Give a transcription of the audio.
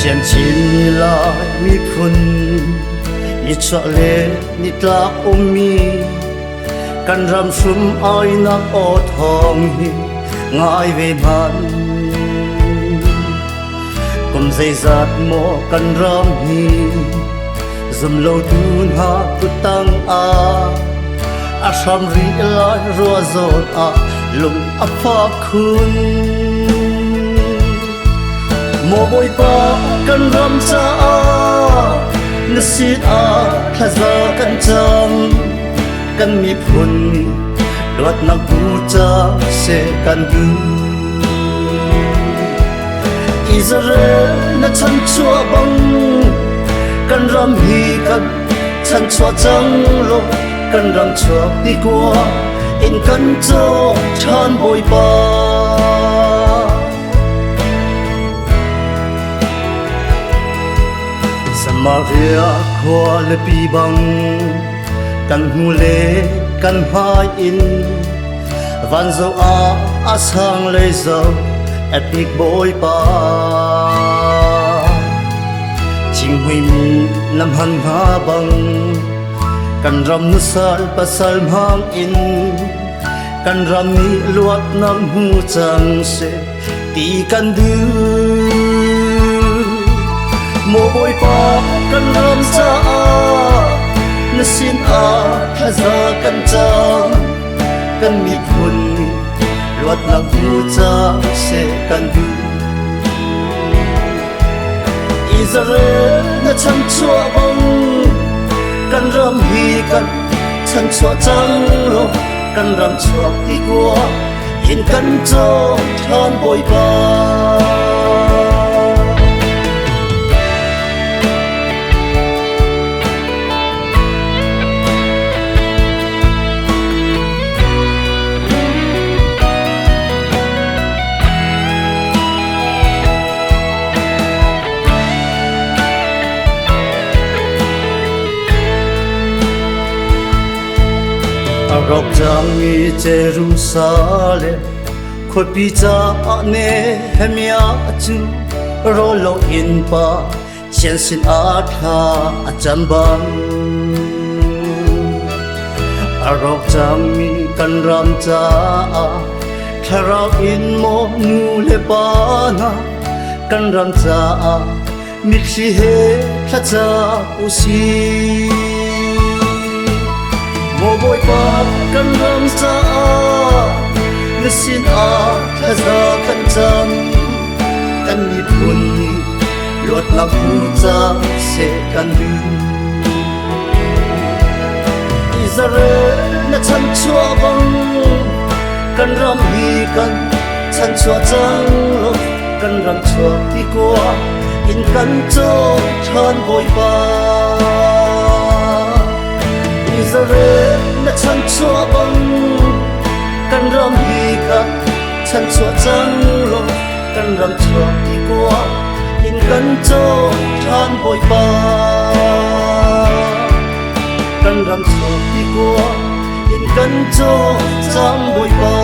chém chín lại mi phun ni cho lệ ni ta ôm mi căn ram sum ai nắng ô thong hi ngài về ban cùng dây dạt mò căn ram hi dầm lâu tuôn ha tu tăng a sam ri la ro zon a lung a pha khun mò bôi pa căn ram cha na sit a tha za kan cham kan mi phun đốt nắng bu cha se kan du Israel na chan chua bang kan ram hi kan chan chua chang lo kan ram chua ti kwa in kan cho chan boi pa Samaria kwa le pi bang kan hu le kan hai in van zo a sang le zo epic boy pa ching hui mi lam han ha bang kan ram nu sal pasal mang in kan ram ni luat nam hu chang se ti kan du mo boy pa kan ram sa na sin a haza kan chang kan mi phun luat nang hu chang se kan du Israel na chan chua bang kan ram hi kan chan chua chang lo kan ram chua ti kwa in kan cho than boi pa Rok jang mi Jerusalem khoi pi cha ne hemia chu ro lo in pa chen sin a tha a cham bang rok jang mi kan ram cha thara in mo nu le pa na kan ram cha mi khi he tha cha u si mo boy pa kan ram sa na sin a thaza kan cham kan mi phun lot la pu cha se kan du Israel na chan chua bang kan ram hi kan chan chua chang lo kan ram chua ti kwa in kan cho than boy pa Israel na chan chua bang kan ram hi kan chan chua chang lo kan ram chua ti kwa in kan cho than boi pa kan ram chua ti kwa in kan cho chang boi pa